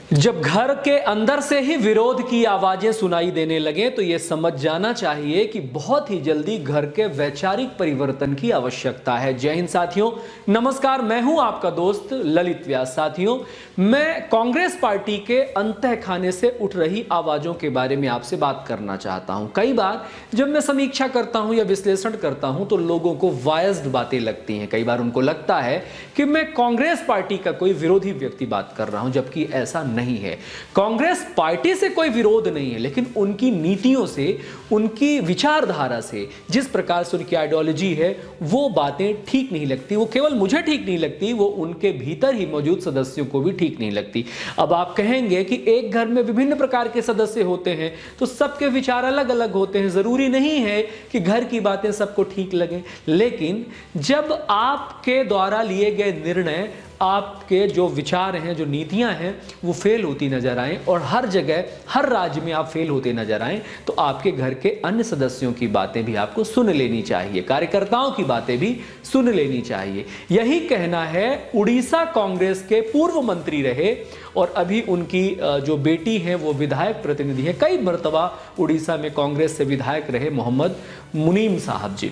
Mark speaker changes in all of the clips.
Speaker 1: जब घर के अंदर से ही विरोध की आवाजें सुनाई देने लगे तो यह समझ जाना चाहिए कि बहुत ही जल्दी घर के वैचारिक परिवर्तन की आवश्यकता है। जय हिंद साथियों, नमस्कार। मैं हूं आपका दोस्त ललित व्यास। साथियों, मैं कांग्रेस पार्टी के अंतःखाने से उठ रही आवाजों के बारे में आपसे बात करना चाहता हूं। कई बार जब मैं समीक्षा करता हूं या विश्लेषण करता हूं तो लोगों को वायस्ड बातें लगती हैं। कई बार उनको लगता है कि मैं कांग्रेस पार्टी का कोई विरोधी व्यक्ति बात कर रहा हूं, जबकि ऐसा नहीं है। कांग्रेस पार्टी से कोई विरोध नहीं है, लेकिन उनकी नीतियों से, उनकी विचारधारा से, जिस प्रकार से उनकी आइडियोलॉजी है, वो बातें ठीक नहीं लगती। वो केवल मुझे ठीक नहीं लगती, वो उनके भीतर ही मौजूद सदस्यों को भी ठीक नहीं लगती। अब आप कहेंगे कि एक घर में विभिन्न प्रकार के सदस्य होते हैं तो सबके विचार अलग अलग होते हैं, जरूरी नहीं है कि घर की बातें सबको ठीक लगें। लेकिन जब आपके द्वारा लिए गए निर्णय, आपके जो विचार हैं, जो नीतियां हैं, वो फेल होती नजर आए और हर जगह, हर राज्य में आप फेल होते नजर आए, तो आपके घर के अन्य सदस्यों की बातें भी आपको सुन लेनी चाहिए, कार्यकर्ताओं की बातें भी सुन लेनी चाहिए। यही कहना है उड़ीसा कांग्रेस के पूर्व मंत्री रहे और अभी उनकी जो बेटी है वो विधायक प्रतिनिधि है, कई मर्तबा उड़ीसा में कांग्रेस से विधायक रहे, मोहम्मद मुनीम साहब जी।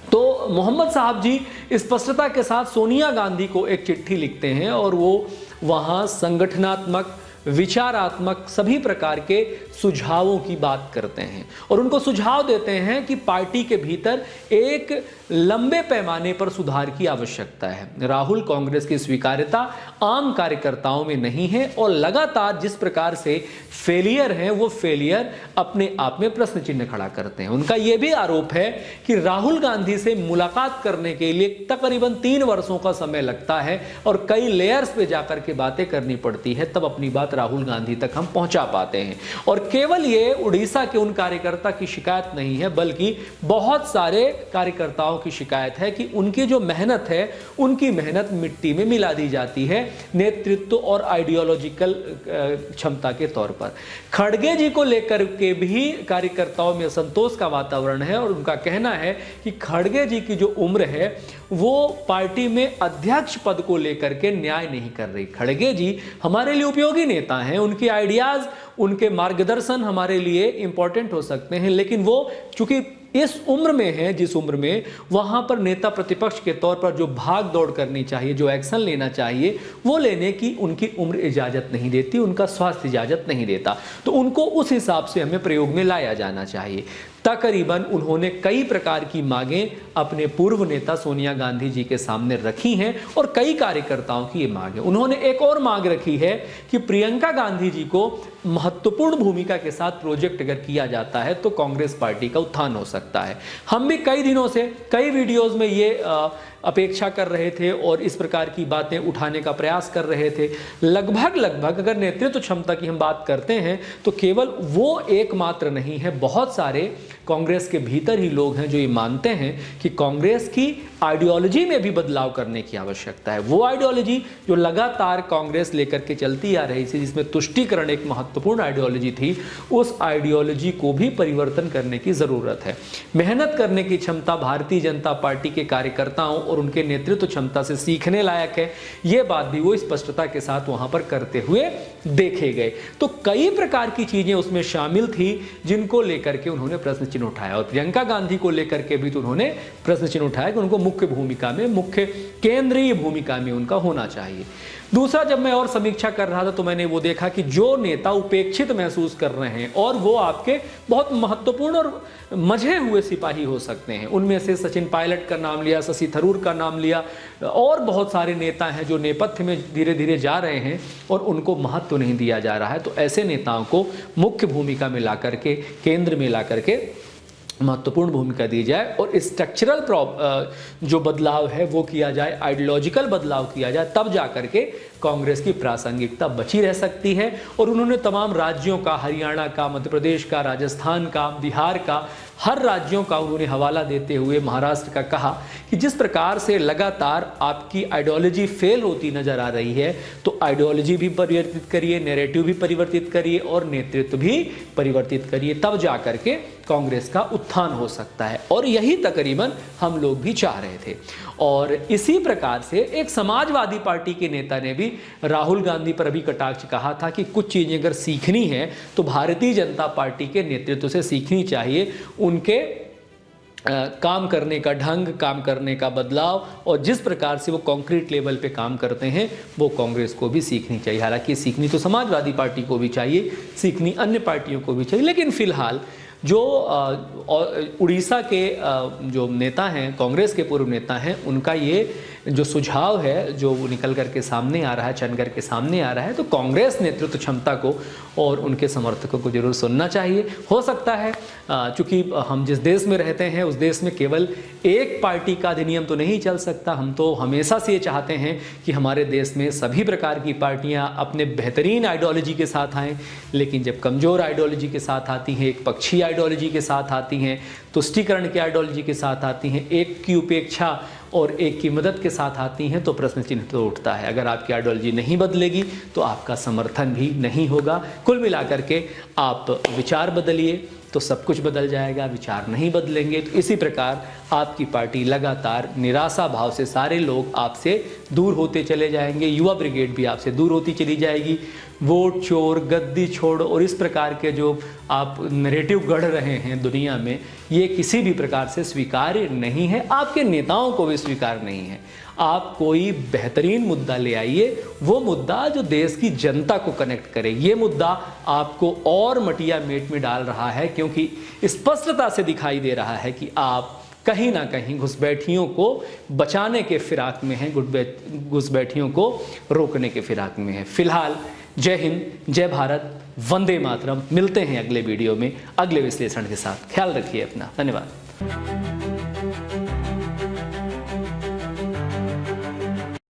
Speaker 1: तो मोहम्मद साहब जी स्पष्टता के साथ सोनिया गांधी को एक चिट्ठी लिखते हैं और वो वहाँ संगठनात्मक, विचारात्मक सभी प्रकार के सुझावों की बात करते हैं और उनको सुझाव देते हैं कि पार्टी के भीतर एक लंबे पैमाने पर सुधार की आवश्यकता है। राहुल कांग्रेस की स्वीकार्यता आम कार्यकर्ताओं में नहीं है और लगातार जिस प्रकार से फेलियर है, वो फेलियर अपने आप में प्रश्न चिन्ह खड़ा करते हैं। उनका यह भी आरोप है कि राहुल गांधी से मुलाकात करने के लिए तकरीबन 3 वर्षों का समय लगता है और कई लेयर्स पे जाकर के बातें करनी पड़ती है, तब अपनी बात राहुल गांधी तक हम पहुंचा पाते हैं। और केवल ये उड़ीसा के उन कार्यकर्ता की शिकायत नहीं है, बल्कि बहुत सारे कार्यकर्ताओं की शिकायत है कि उनकी जो मेहनत है, उनकी मेहनत मिट्टी में मिला दी जाती है नेतृत्व और आइडियोलॉजिकल क्षमता के तौर पर। खड़गे जी को लेकर के भी कार्यकर्ताओं में असंतोष का वातावरण है और उनका कहना है कि खड़गे जी की जो उम्र है वो पार्टी में अध्यक्ष पद को लेकर के न्याय नहीं कर रही। खड़गे जी हमारे लिए उपयोगी नेता हैं, उनके आइडियाज, उनके मार्गदर्शन हमारे लिए इंपॉर्टेंट हो सकते हैं, लेकिन वो चूंकि इस उम्र में है, जिस उम्र में वहां पर नेता प्रतिपक्ष के तौर पर जो भाग दौड़ करनी चाहिए, जो एक्शन लेना चाहिए, वो लेने की उनकी उम्र इजाजत नहीं देती, उनका स्वास्थ्य इजाजत नहीं देता। तो उनको उस हिसाब से हमें प्रयोग में लाया जाना चाहिए। तकरीबन उन्होंने कई प्रकार की मांगें अपने पूर्व नेता सोनिया गांधी जी के सामने रखी हैं और कई कार्यकर्ताओं की ये मांग है। उन्होंने एक और मांग रखी है कि प्रियंका गांधी जी को महत्वपूर्ण भूमिका के साथ प्रोजेक्ट अगर किया जाता है तो कांग्रेस पार्टी का उत्थान हो सकता है। हम भी कई दिनों से कई वीडियोस में ये अपेक्षा कर रहे थे और इस प्रकार की बातें उठाने का प्रयास कर रहे थे। लगभग अगर नेतृत्व क्षमता की हम बात करते हैं तो केवल वो एकमात्र नहीं है, बहुत सारे कांग्रेस के भीतर ही लोग हैं जो ये मानते हैं कि कांग्रेस की आइडियोलॉजी में भी बदलाव करने की आवश्यकता है। वो आइडियोलॉजी जो लगातार कांग्रेस लेकर के चलती आ रही थी, जिसमें तुष्टीकरण एक महत्वपूर्ण आइडियोलॉजी थी, उस आइडियोलॉजी को भी परिवर्तन करने की जरूरत है। मेहनत करने की क्षमता भारतीय जनता पार्टी के कार्यकर्ताओं और उनके नेतृत्व क्षमता से सीखने लायक है, ये बात भी वो स्पष्टता के साथ वहां पर करते हुए देखे गए। तो कई प्रकार की चीजें उसमें शामिल थी जिनको लेकर के उन्होंने प्रश्न चिन्ह उठाया और प्रियंका गांधी को लेकर के भी तो उन्होंने प्रश्न चिन्ह उठाया कि उनको मुख्य भूमिका में, मुख्य केंद्रीय भूमिका में उनका होना चाहिए। दूसरा, जब मैं और समीक्षा कर रहा था तो मैंने वो देखा कि जो नेता उपेक्षित महसूस कर रहे हैं और वो आपके बहुत महत्वपूर्ण और मजे हुए सिपाही हो सकते हैं, उनमें से सचिन पायलट का नाम लिया, शशि थरूर का नाम लिया और बहुत सारे नेता हैं जो नेपथ्य में धीरे धीरे जा रहे हैं और उनको महत्व नहीं दिया जा रहा है। तो ऐसे नेताओं को मुख्य भूमिका में ला करके, केंद्र में ला करके महत्वपूर्ण भूमिका दी जाए और स्ट्रक्चरल जो बदलाव है वो किया जाए, आइडियोलॉजिकल बदलाव किया जाए, तब जाकर के कांग्रेस की प्रासंगिकता बची रह सकती है। और उन्होंने तमाम राज्यों का, हरियाणा का, मध्य प्रदेश का, राजस्थान का, बिहार का, हर राज्यों का उन्होंने हवाला देते हुए महाराष्ट्र का कहा कि जिस प्रकार से लगातार आपकी आइडियोलॉजी फेल होती नजर आ रही है, तो आइडियोलॉजी भी परिवर्तित करिए, नैरेटिव भी परिवर्तित करिए और नेतृत्व भी परिवर्तित करिए, तब जाकर के कांग्रेस का उत्थान हो सकता है। और यही तकरीबन हम लोग भी चाह रहे थे। और इसी प्रकार से एक समाजवादी पार्टी के नेता ने भी राहुल गांधी पर अभी कटाक्ष कहा था कि कुछ चीज़ें अगर सीखनी है तो भारतीय जनता पार्टी के नेतृत्व से सीखनी चाहिए। उनके काम करने का ढंग, काम करने का बदलाव और जिस प्रकार से वो कॉन्क्रीट लेवल पे काम करते हैं वो कांग्रेस को भी सीखनी चाहिए। हालांकि सीखनी तो समाजवादी पार्टी को भी चाहिए, सीखनी अन्य पार्टियों को भी चाहिए, लेकिन फिलहाल जो उड़ीसा के जो नेता हैं, कांग्रेस के पूर्व नेता हैं, उनका ये जो सुझाव है जो निकल करके सामने आ रहा है, चल करके सामने आ रहा है, तो कांग्रेस नेतृत्व क्षमता को और उनके समर्थकों को जरूर सुनना चाहिए। हो सकता है चूँकि हम जिस देश में रहते हैं उस देश में केवल एक पार्टी का अधिनियम तो नहीं चल सकता। हम तो हमेशा से ये चाहते हैं कि हमारे देश में सभी प्रकार की पार्टियां अपने बेहतरीन आइडियोलॉजी के साथ आएँ, लेकिन जब कमज़ोर आइडियोलॉजी के साथ आती हैं, एक पक्षी आइडियोलॉजी के साथ आती हैं, तुष्टीकरण की आइडियोलॉजी के साथ आती हैं, एक की उपेक्षा और एक की मदद के साथ आती हैं, तो प्रश्न चिन्ह तो उठता है। अगर आपकी आइडियोलॉजी नहीं बदलेगी तो आपका समर्थन भी नहीं होगा। कुल मिलाकर के आप विचार बदलिए तो सब कुछ बदल जाएगा, विचार नहीं बदलेंगे तो इसी प्रकार आपकी पार्टी लगातार निराशा भाव से सारे लोग आपसे दूर होते चले जाएंगे। युवा ब्रिगेड भी आपसे दूर होती चली जाएगी। वोट चोर, गद्दी छोड़ और इस प्रकार के जो आप नैरेटिव गढ़ रहे हैं दुनिया में, ये किसी भी प्रकार से स्वीकार्य नहीं है, आपके नेताओं को भी स्वीकार नहीं है। आप कोई बेहतरीन मुद्दा ले आइए, वो मुद्दा जो देश की जनता को कनेक्ट करे। ये मुद्दा आपको और मटिया मेट में डाल रहा है, क्योंकि स्पष्टता से दिखाई दे रहा है कि आप कहीं ना कहीं घुसपैठियों को बचाने के फिराक में हैं, घुसपैठियों को रोकने के फिराक में हैं। फिलहाल जय हिंद, जय भारत, वंदे मातरम। मिलते हैं अगले वीडियो में अगले विश्लेषण के साथ। ख्याल रखिए अपना। धन्यवाद।